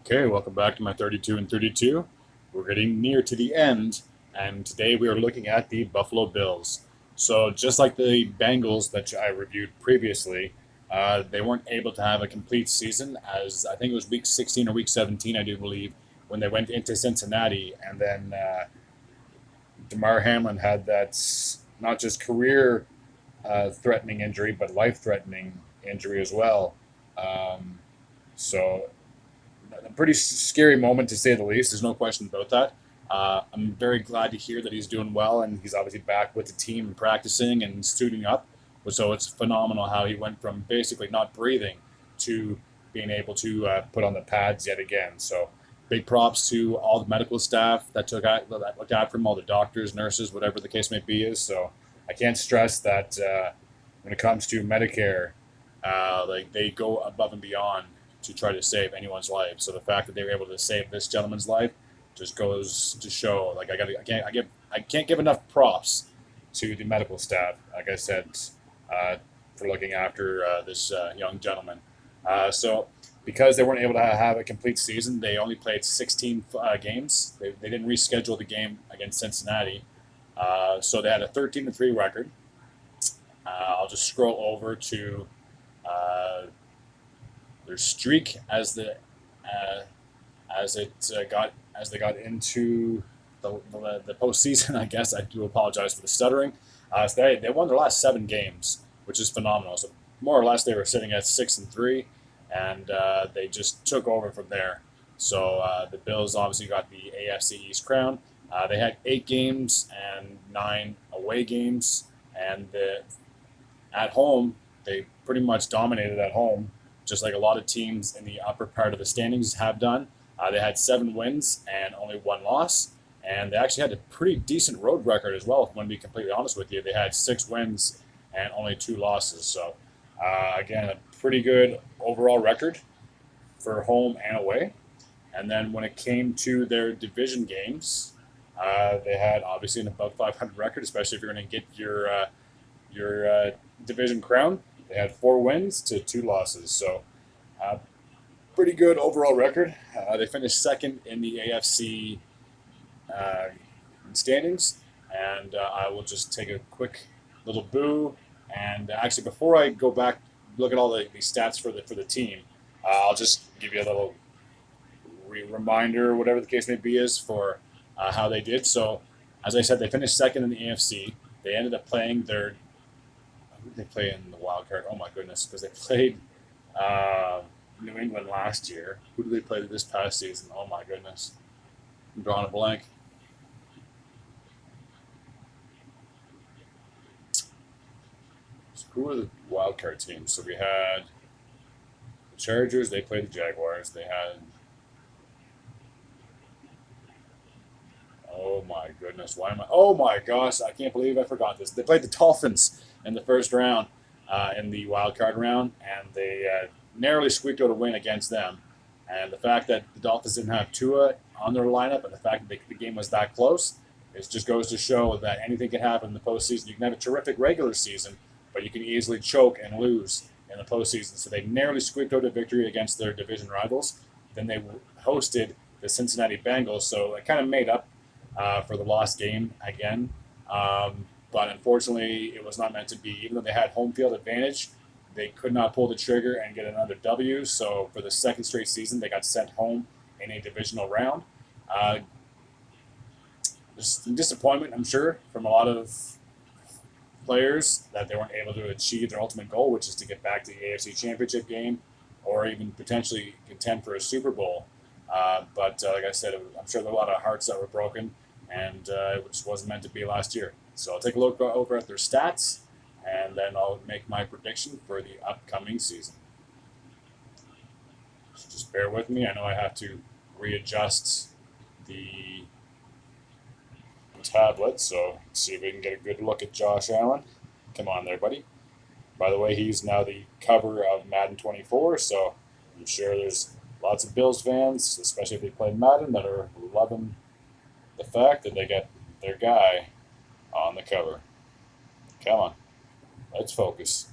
Okay, welcome back to my 32 and 32. We're getting near to the end, and today we are looking at the Buffalo Bills. So, just like the Bengals that I reviewed previously, they weren't able to have a complete season, as I think it was week 16 or week 17, I do believe, when they went into Cincinnati. And then Damar Hamlin had that not just career threatening injury, but life threatening injury as well. Um, so, a pretty scary moment to say the least. There's no question about that. I'm very glad to hear that he's doing well and he's obviously back with the team and practicing and suiting up. So it's phenomenal how he went from basically not breathing to being able to put on the pads yet again. So big props to all the medical staff that looked after him, all the doctors, nurses, whatever the case may be. Is so I can't stress that when it comes to Medicare, like they go above and beyond to try to save anyone's life. So the fact that they were able to save this gentleman's life just goes to show. Like I can't give enough props to the medical staff. Like I said, uh, for looking after this young gentleman. So because they weren't able to have a complete season, they only played 16 games. They didn't reschedule the game against Cincinnati, so they had a 13-3 record. I'll just scroll over to uh, their streak uh, as they got into the postseason. I guess I do apologize for the stuttering. So they won their last 7 games, which is phenomenal. So more or less they were sitting at 6-3, and they just took over from there. So the Bills obviously got the AFC East crown. They had 8 games and 9 away games, and at home, they pretty much dominated at home, just like a lot of teams in the upper part of the standings have done. They had 7 wins and only 1 loss, and they actually had a pretty decent road record as well. If I'm going to be completely honest with you, they had 6 wins and only 2 losses. So, again, a pretty good overall record for home and away. And then when it came to their division games, they had obviously an above 500 record, especially if you're going to get your division crown. They had 4 wins to 2 losses, so uh, pretty good overall record. They finished second in the AFC uh, standings, and I will just take a quick little boo. And actually, before I go back, look at all the stats for the team, I'll just give you a little reminder, whatever the case may be, is for how they did. So, as I said, they finished second in the AFC. They ended up playing their who did they play in the wild card? Oh my goodness, because they played uh, New England last year. Who did they play this past season? Oh my goodness, I'm drawing a blank. So who were the wild card teams? So we had the Chargers. They played the Jaguars. They had oh my goodness, why am I? Oh my gosh, I can't believe I forgot this. They played the Dolphins in the first round, in the wild card round, and they narrowly squeaked out a win against them. And the fact that the Dolphins didn't have Tua on their lineup, and the fact that the game was that close, it just goes to show that anything can happen in the postseason. You can have a terrific regular season, but you can easily choke and lose in the postseason. So they narrowly squeaked out a victory against their division rivals. Then they hosted the Cincinnati Bengals, so it kind of made up for the lost game again. But unfortunately, it was not meant to be. Even though they had home field advantage, they could not pull the trigger and get another W. So for the second straight season, they got sent home in a divisional round. Uh, there's some disappointment, I'm sure, from a lot of players that they weren't able to achieve their ultimate goal, which is to get back to the AFC Championship game or even potentially contend for a Super Bowl. But like I said, I'm sure there were a lot of hearts that were broken, and it just wasn't meant to be last year. So I'll take a look over at their stats, and then I'll make my prediction for the upcoming season. So just bear with me. I know I have to readjust the tablet, so let's see if we can get a good look at Josh Allen. Come on there, buddy. By the way, he's now the cover of Madden 24, so I'm sure there's lots of Bills fans, especially if they play Madden, that are loving the fact that they got their guy on the cover. Come on, let's focus.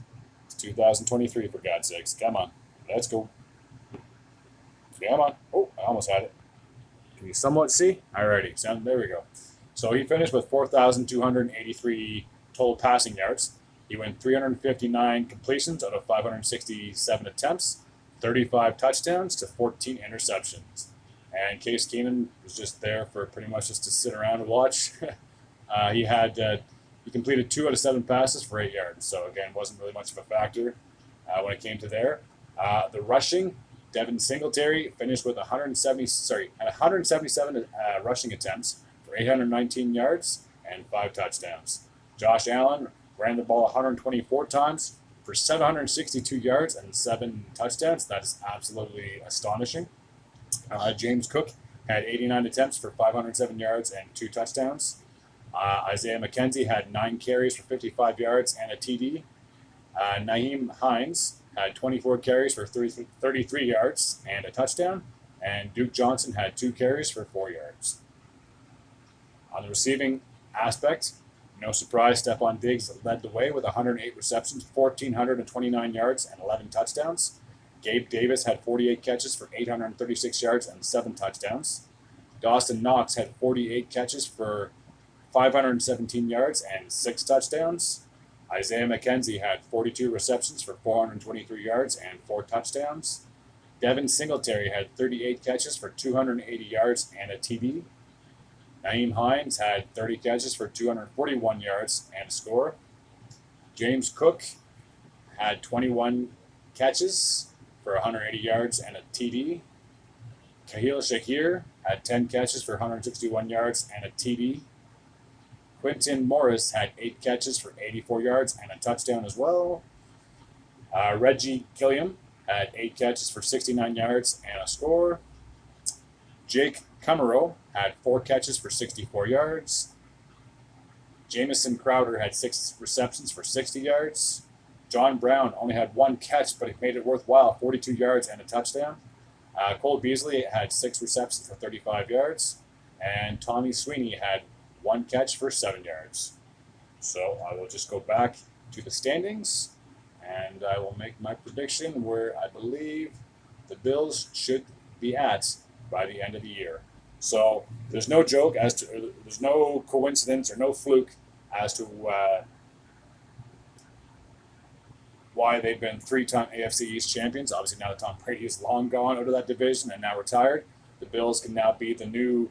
It's 2023, for God's sakes. Come on, let's go. Come on. Oh, I almost had it. Can you somewhat see? Alrighty, so there we go. So he finished with 4,283 total passing yards. He went 359 completions out of 567 attempts, 35 touchdowns to 14 interceptions. And Case Keenum was just there for pretty much just to sit around and watch. He completed 2 out of 7 passes for 8 yards. So again, wasn't really much of a factor when it came to there. The rushing, Devin Singletary finished with 177 rushing attempts for 819 yards and 5 touchdowns. Josh Allen ran the ball 124 times for 762 yards and 7 touchdowns. That is absolutely astonishing. James Cook had 89 attempts for 507 yards and 2 touchdowns. Isaiah McKenzie had 9 carries for 55 yards and a TD. Nyheim Hines had 24 carries for 33 yards and a touchdown. And Duke Johnson had 2 carries for 4 yards. On the receiving aspect, no surprise, Stephon Diggs led the way with 108 receptions, 1,429 yards, and 11 touchdowns. Gabe Davis had 48 catches for 836 yards and 7 touchdowns. Dawson Knox had 48 catches for 517 yards and 6 touchdowns. Isaiah McKenzie had 42 receptions for 423 yards and 4 touchdowns. Devin Singletary had 38 catches for 280 yards and a TD. Nyheim Hines had 30 catches for 241 yards and a score. James Cook had 21 catches for 180 yards and a TD. Khalil Shakir had 10 catches for 161 yards and a TD. Quintin Morris had 8 catches for 84 yards and a touchdown as well. Reggie Gilliam had 8 catches for 69 yards and a score. Jake Kummerow had 4 catches for 64 yards. Jamison Crowder had 6 receptions for 60 yards. John Brown only had 1 catch, but he made it worthwhile, 42 yards and a touchdown. Cole Beasley had 6 receptions for 35 yards. And Tommy Sweeney had 1 catch for 7 yards. So I will just go back to the standings, and I will make my prediction where I believe the Bills should be at by the end of the year. So there's no joke there's no coincidence or no fluke as to why they've been 3-time AFC East champions. Obviously, now that Tom Brady is long gone out of that division and now retired, the Bills can now be the new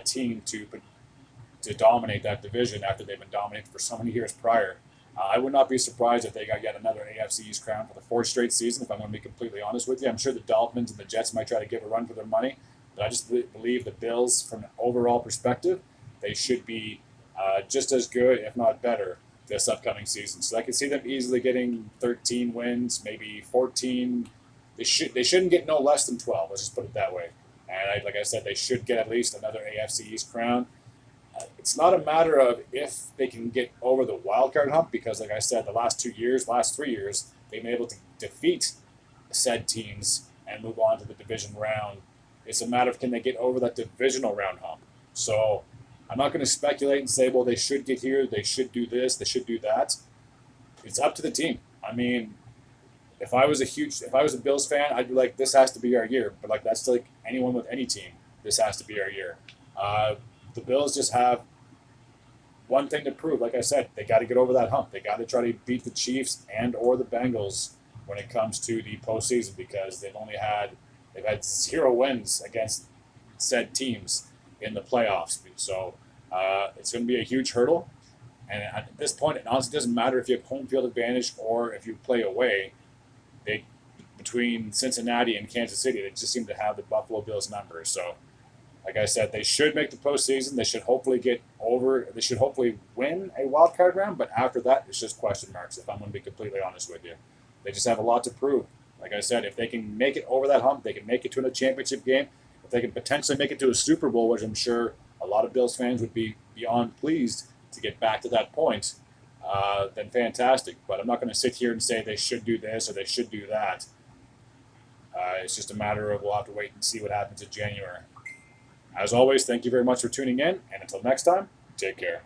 team to dominate that division after they've been dominating for so many years prior. I would not be surprised if they got yet another AFC East crown for the 4th straight season, if I'm going to be completely honest with you. I'm sure the Dolphins and the Jets might try to give a run for their money, but I just believe the Bills, from an overall perspective, they should be just as good, if not better, this upcoming season. So I can see them easily getting 13 wins, maybe 14. They shouldn't get no less than 12. Let's just put it that way. And like I said, they should get at least another AFC East crown. It's not a matter of if they can get over the wild card hump, because, like I said, the last 3 years, they've been able to defeat said teams and move on to the division round. It's a matter of can they get over that divisional round hump. So I'm not going to speculate and say, well, they should get here, they should do this, they should do that. It's up to the team. I mean, if I was a Bills fan, I'd be like, this has to be our year. But that's like anyone with any team. This has to be our year. The Bills just have one thing to prove. Like I said, they got to get over that hump. They got to try to beat the Chiefs and or the Bengals when it comes to the postseason, because they've had 0 wins against said teams in the playoffs. So it's going to be a huge hurdle. And at this point, it honestly doesn't matter if you have home field advantage or if you play away. Between Cincinnati and Kansas City, they just seem to have the Buffalo Bills number. So, like I said, they should make the postseason. They should hopefully win a wild card round. But after that, it's just question marks, if I'm going to be completely honest with you. They just have a lot to prove. Like I said, if they can make it over that hump, they can make it to a championship game. If they can potentially make it to a Super Bowl, which I'm sure a lot of Bills fans would be beyond pleased to get back to that point, then fantastic. But I'm not going to sit here and say they should do this or they should do that. It's just a matter of we'll have to wait and see what happens in January. As always, thank you very much for tuning in, and until next time, take care.